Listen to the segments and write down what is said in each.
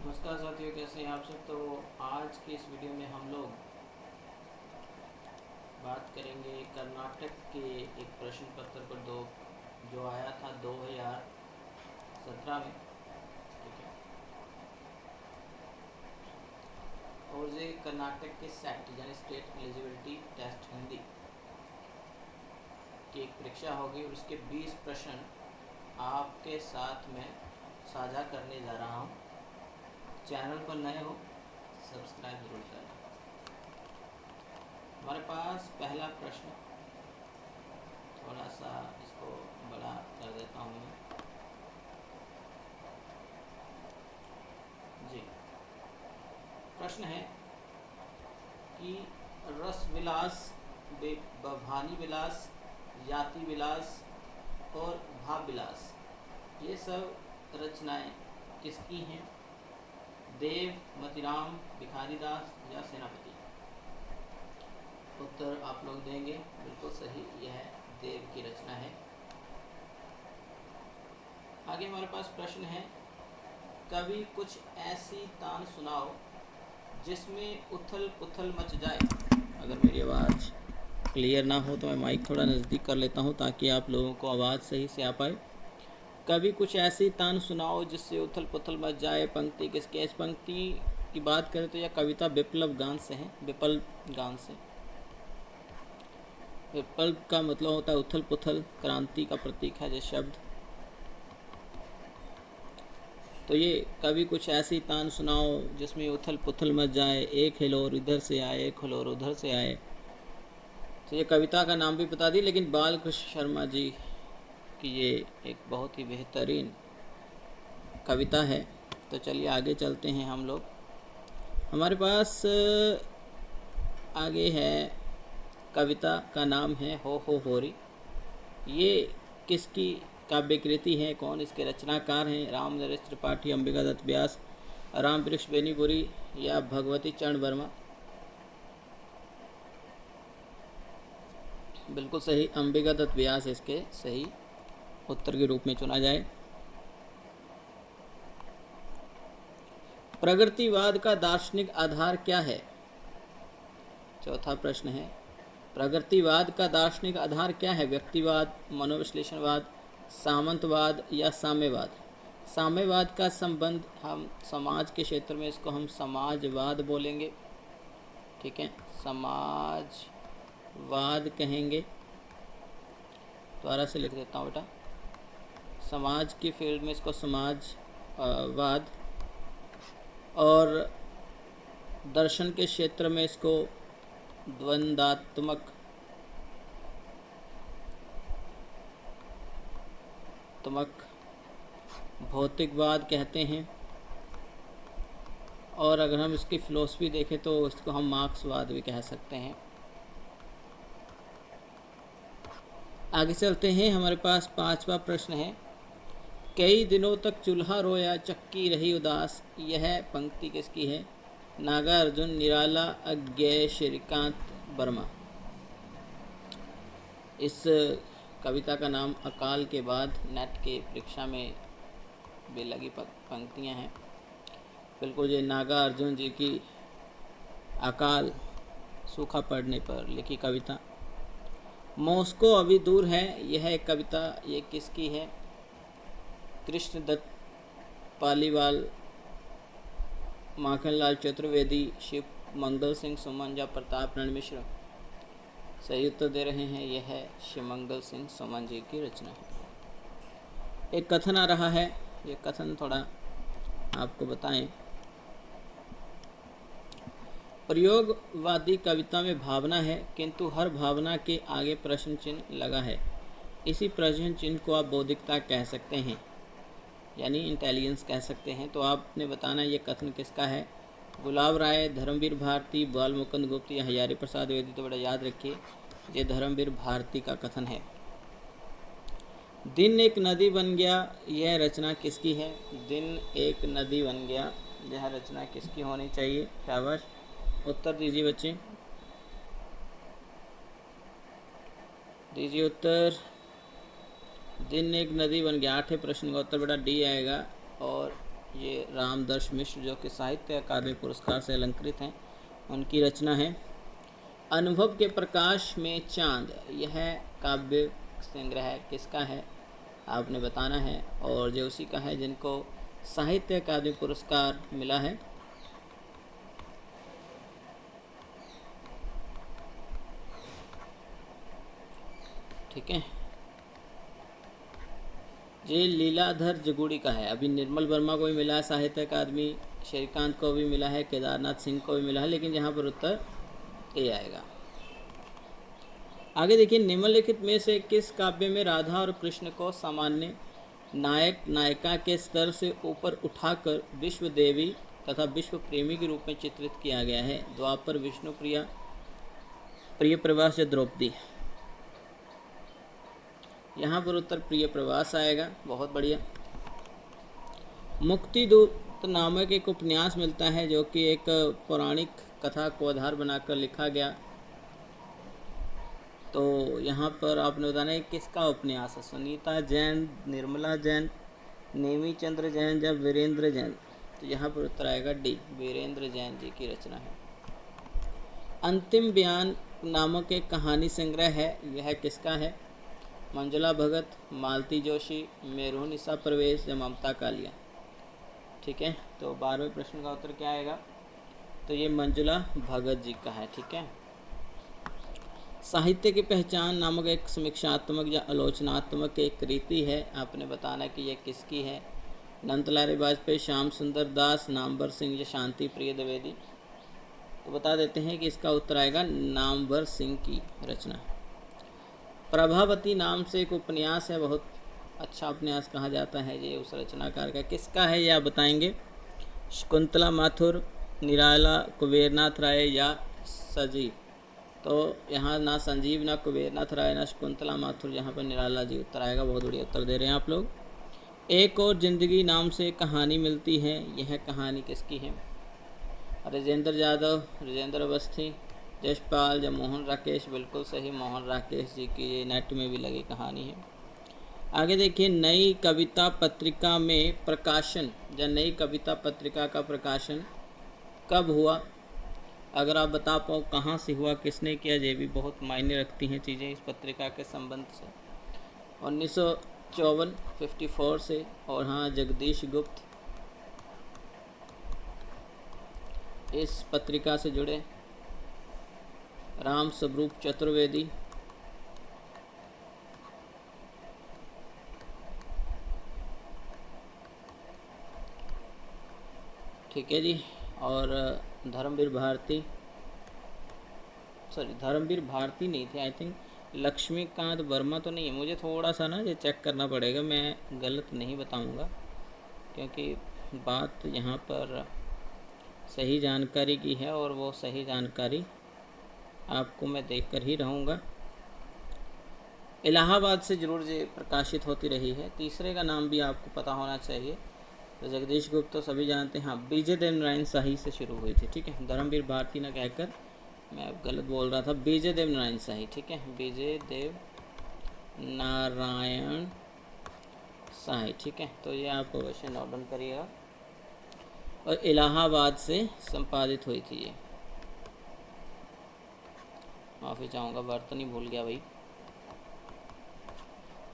नमस्कार साथियों, कैसे हैं आप सब। तो आज की इस वीडियो में हम लोग बात करेंगे कर्नाटक के एक प्रश्न पत्र पर जो आया था 2017 में। ठीक है, और ये कर्नाटक के सेट यानी स्टेट एलिजिबिलिटी टेस्ट हिंदी की एक परीक्षा होगी और उसके 20 प्रश्न आपके साथ में साझा करने जा रहा हूँ। चैनल पर नए हो सब्सक्राइब जरूर करें। हमारे पास पहला प्रश्न, थोड़ा सा इसको बड़ा कर देता हूँ मैं जी। प्रश्न है कि रस विलास, भानी विलास, याति विलास और भाव विलास, ये सब रचनाएं किसकी हैं? देव, मतिराम, भिखारीदास या सेनापति? उत्तर आप लोग देंगे बिल्कुल सही, यह देव की रचना है। आगे हमारे पास प्रश्न है, कभी कुछ ऐसी तान सुनाओ जिसमें उथल पुथल मच जाए। अगर मेरी आवाज़ क्लियर ना हो तो मैं माइक थोड़ा नज़दीक कर लेता हूं ताकि आप लोगों को आवाज़ सही से आ पाए। कभी कुछ ऐसी तान सुनाओ जिससे उथल पुथल मच जाए। पंक्ति किसके? इस पंक्ति की बात करें तो यह कविता विप्लव गान से है। विप्लव गान से, विप्लव का मतलब होता है उथल पुथल, क्रांति का प्रतीक है ये शब्द। तो ये कभी कुछ ऐसी तान सुनाओ जिसमें उथल पुथल मच जाए, एक हिलोर इधर से आए, एक हिलोर उधर से आए। तो ये कविता का नाम भी बता दी, लेकिन बालकृष्ण शर्मा जी की ये एक बहुत ही बेहतरीन कविता है। तो चलिए आगे चलते हैं हम लोग। हमारे पास आगे है, कविता का नाम है हो होरी। ये किसकी काव्यकृति है? कौन इसके रचनाकार हैं? राम नरेश त्रिपाठी, अंबिका दत्त व्यास, राम वृक्ष बेनीपुरी या भगवती चरण वर्मा? बिल्कुल सही, अंबिका दत्त व्यास इसके सही उत्तर के रूप में चुना जाए। प्रगतिवाद का दार्शनिक आधार क्या है? चौथा प्रश्न है, प्रगतिवाद का दार्शनिक आधार क्या है? व्यक्तिवाद, मनोविश्लेषणवाद, सामंतवाद या साम्यवाद? साम्यवाद का संबंध हम समाज के क्षेत्र में इसको हम समाजवाद बोलेंगे। ठीक है, समाजवाद कहेंगे। दोबारा से लिख देता हूँ बेटा, समाज की फील्ड में इसको समाजवाद, और दर्शन के क्षेत्र में इसको द्वंद्वात्मक भौतिकवाद कहते हैं। और अगर हम इसकी फिलॉसफी देखें तो इसको हम मार्क्सवाद भी कह सकते हैं। आगे चलते हैं, हमारे पास पांचवा प्रश्न है, कई दिनों तक चूल्हा रोया चक्की रही उदास। यह पंक्ति किसकी है? नागार्जुन, निराला, अज्ञेय, श्रीकांत वर्मा। इस कविता का नाम अकाल के बाद नेट के परीक्षा में भी लगी पंक्तियां हैं। बिल्कुल ये नागार्जुन जी की अकाल, सूखा पड़ने पर लिखी कविता। मॉस्को अभी दूर है, यह कविता ये किसकी है? कृष्ण दत्त पालीवाल, माखनलाल चतुर्वेदी, शिव मंगल सिंह सुमन या प्रताप रण मिश्र? सही उत्तर दे रहे हैं, यह है शिवमंगल सिंह सुमन जी की रचना है। एक कथन आ रहा है, ये कथन थोड़ा आपको बताएं। प्रयोगवादी कविता में भावना है, किंतु हर भावना के आगे प्रश्न चिन्ह लगा है। इसी प्रश्न चिन्ह को आप बौद्धिकता कह सकते हैं, यानी इंटेलिजेंस कह सकते हैं। तो आपने बताना ये कथन किसका है? गुलाब राय, धर्मवीर भारती, बाल मुकुंद गुप्त या हजारी प्रसाद द्विवेदी? तो बड़ा याद रखिए, ये धर्मवीर भारती का कथन है। दिन एक नदी बन गया, यह रचना किसकी है? दिन एक नदी बन गया, यह रचना किसकी होनी चाहिए? शाबाश, उत्तर दीजिए बच्चे, दीजिए उत्तर। दिन एक नदी बन गया, आठवें प्रश्न का उत्तर बेटा डी आएगा। और ये रामदर्श मिश्र जो कि साहित्य अकादमी पुरस्कार से अलंकृत हैं, उनकी रचना है। अनुभव के प्रकाश में चांद, यह काव्य संग्रह किसका है आपने बताना है, और जो उसी का है जिनको साहित्य अकादमी पुरस्कार मिला है। ठीक है, ये लीलाधर जगुड़ी का है। अभी निर्मल वर्मा को भी मिला है साहित्य अकादमी, श्रीकांत को भी मिला है, केदारनाथ सिंह को भी मिला है, लेकिन यहाँ पर उत्तर ए आएगा। आगे देखिए, निम्नलिखित में से किस काव्य में राधा और कृष्ण को सामान्य नायक नायिका के स्तर से ऊपर उठाकर विश्व देवी तथा विश्व प्रेमी के रूप में चित्रित किया गया है? द्वापर विष्णु प्रिया, प्रिय प्रवास या द्रौपदी? यहाँ पर उत्तर प्रिय प्रवास आएगा। बहुत बढ़िया। मुक्ति दूत नामक एक उपन्यास मिलता है जो कि एक पौराणिक कथा को आधार बनाकर लिखा गया, तो यहाँ पर आपने बताना है किसका उपन्यास है? सुनीता जैन, निर्मला जैन, नेमी चंद्र जैन या वीरेंद्र जैन? तो यहाँ पर उत्तर आएगा डी, वीरेंद्र जैन जी की रचना है। अंतिम बयान नामक एक कहानी संग्रह है, यह किसका है? मंजुला भगत, मालती जोशी, मेरुनिसा परवेश या ममता कालिया? ठीक है, तो 12वें प्रश्न का उत्तर क्या आएगा? तो ये मंजुला भगत जी का है। ठीक है। साहित्य की पहचान नामक एक समीक्षात्मक या आलोचनात्मक एक कृति है, आपने बताना कि यह किसकी है? नंदलाल वाजपेयी, श्याम सुंदर दास, नामवर सिंह या शांति प्रिय द्विवेदी? तो बता देते हैं कि इसका उत्तर आएगा नामवर सिंह की रचना। प्रभावती नाम से एक उपन्यास है, बहुत अच्छा उपन्यास कहा जाता है, ये उस रचनाकार का किसका है ये आप बताएंगे? शकुंतला माथुर, निराला, कुबेरनाथ राय या सजीव? तो यहाँ ना संजीव, ना कुबेरनाथ राय, ना शकुंतला माथुर, यहाँ पर निराला जी उत्तर आएगा। बहुत बढ़िया उत्तर दे रहे हैं आप लोग। एक और जिंदगी नाम से कहानी मिलती है, यह कहानी किसकी है? राजेंद्र यादव, राजेंद्र अवस्थी, यशपाल या मोहन राकेश? बिल्कुल सही, मोहन राकेश जी की ये नेट में भी लगी कहानी है। आगे देखिए, नई कविता पत्रिका में प्रकाशन या नई कविता पत्रिका का प्रकाशन कब हुआ? अगर आप बता पाओ कहाँ से हुआ, किसने किया, ये भी बहुत मायने रखती हैं चीज़ें इस पत्रिका के संबंध से। 1954 54 से। और हाँ, जगदीश गुप्त इस पत्रिका से जुड़े, राम स्वरूप चतुर्वेदी, ठीक है जी, और धर्मवीर भारती, सॉरी धर्मवीर भारती नहीं थे, आई थिंक लक्ष्मीकांत वर्मा तो नहीं है। मुझे थोड़ा सा ना ये चेक करना पड़ेगा, मैं गलत नहीं बताऊंगा, क्योंकि बात यहाँ पर सही जानकारी की है और वो सही जानकारी आपको मैं देकर ही रहूँगा। इलाहाबाद से जरूर ये प्रकाशित होती रही है। तीसरे का नाम भी आपको पता होना चाहिए, तो जगदीश गुप्त तो सभी जानते हैं। हाँ, बीजे देव नारायण शाही से शुरू हुई थी। ठीक है, धर्मवीर भारती ना कहकर मैं गलत बोल रहा था, बीजे देव नारायण शाही। ठीक है, बीजे देव नारायण शाही। ठीक है, तो ये आप अवश्य नोट डाउन करिएगा। और इलाहाबाद से संपादित हुई थी ये। माफ़ी चाहूँगा, बर्तन ही भूल गया भाई।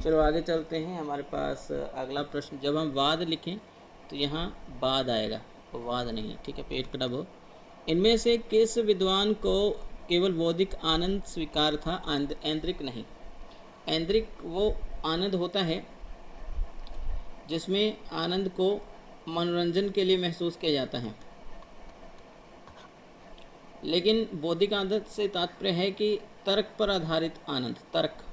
चलो आगे चलते हैं। हमारे पास अगला प्रश्न, जब हम वाद लिखें तो यहाँ बाद आएगा, तो वाद नहीं है। ठीक है, पेट कटा वो। इनमें से किस विद्वान को केवल बौद्धिक आनंद स्वीकार था, ऐन्द्रिक नहीं? ऐन्द्रिक वो आनंद होता है जिसमें आनंद को मनोरंजन के लिए महसूस किया जाता है, लेकिन बौद्धिक आनंद से तात्पर्य है कि तर्क पर आधारित आनंद। तर्क,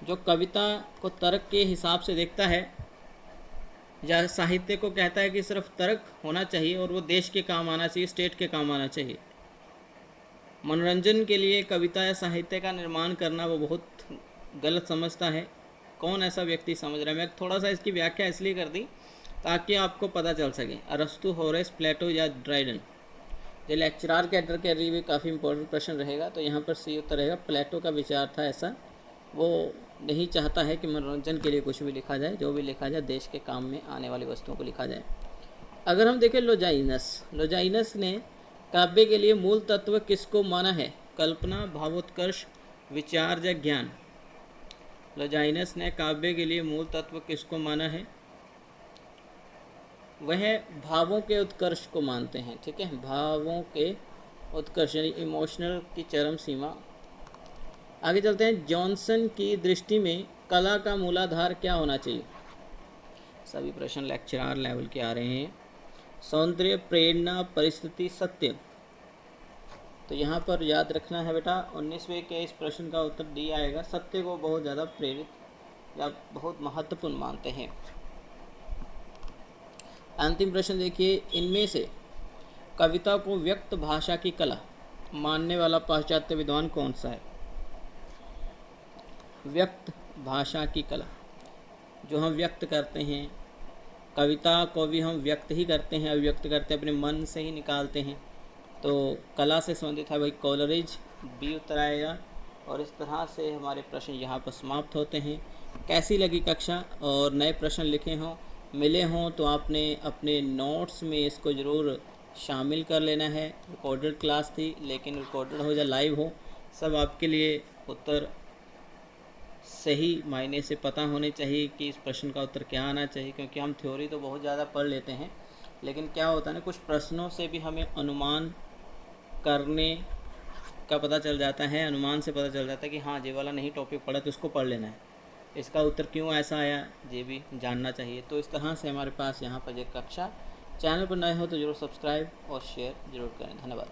जो कविता को तर्क के हिसाब से देखता है या साहित्य को कहता है कि सिर्फ तर्क होना चाहिए और वो देश के काम आना चाहिए, स्टेट के काम आना चाहिए। मनोरंजन के लिए कविता या साहित्य का निर्माण करना वो बहुत गलत समझता है। कौन ऐसा व्यक्ति समझ रहा है? मैं थोड़ा सा इसकी व्याख्या इसलिए कर दी ताकि आपको पता चल सके। अरस्तु, होरेस, प्लेटो या ड्राइडन? ये लेक्चरार कैटेगरी भी काफ़ी इंपॉर्टेंट प्रश्न रहेगा, तो यहाँ पर सी उत्तर रहेगा। प्लेटो का विचार था ऐसा, वो नहीं चाहता है कि मनोरंजन के लिए कुछ भी लिखा जाए, जो भी लिखा जाए देश के काम में आने वाली वस्तुओं को लिखा जाए। अगर हम देखें लोजाइनस ने काव्य के लिए मूल तत्व किसको माना है? कल्पना, भावोत्कर्ष, विचार या ज्ञान? लोजाइनस ने काव्य के लिए मूल तत्व किसको माना है? वह भावों के उत्कर्ष को मानते हैं। ठीक है, भावों के उत्कर्ष यानी इमोशनल की चरम सीमा। आगे चलते हैं। जॉनसन की दृष्टि में कला का मूलाधार क्या होना चाहिए? सभी प्रश्न लेक्चरर लेवल के आ रहे हैं। सौंदर्य, प्रेरणा, परिस्थिति, सत्य। तो यहाँ पर याद रखना है बेटा, 19वें के इस प्रश्न का उत्तर डी आएगा। सत्य को बहुत ज़्यादा प्रेरित या बहुत महत्वपूर्ण मानते हैं। अंतिम प्रश्न देखिए, इनमें से कविता को व्यक्त भाषा की कला मानने वाला पाश्चात्य विद्वान कौन सा है? व्यक्त भाषा की कला, जो हम व्यक्त करते हैं, कविता को भी हम व्यक्त ही करते हैं, अभिव्यक्त करते हैं, अपने मन से ही निकालते हैं। तो कला से संबंधित है वही कॉलरेज, बी उत्तर आएगा। और इस तरह से हमारे प्रश्न यहाँ पर समाप्त होते हैं। कैसी लगी कक्षा? और नए प्रश्न लिखे हों, मिले हों तो आपने अपने नोट्स में इसको ज़रूर शामिल कर लेना है। रिकॉर्डेड क्लास थी, लेकिन रिकॉर्डेड हो या लाइव हो, सब आपके लिए उत्तर सही मायने से पता होने चाहिए कि इस प्रश्न का उत्तर क्या आना चाहिए। क्योंकि हम थ्योरी तो बहुत ज़्यादा पढ़ लेते हैं, लेकिन क्या होता है ना, कुछ प्रश्नों से भी हमें अनुमान करने का पता चल जाता है। अनुमान से पता चल जाता है कि हाँ, ये वाला नहीं टॉपिक पढ़ा तो इसको पढ़ लेना है, इसका उत्तर क्यों ऐसा आया ये भी जानना चाहिए। तो इस तरह से हमारे पास यहाँ पर ये कक्षा। चैनल पर नए हो तो ज़रूर सब्सक्राइब और शेयर ज़रूर करें। धन्यवाद।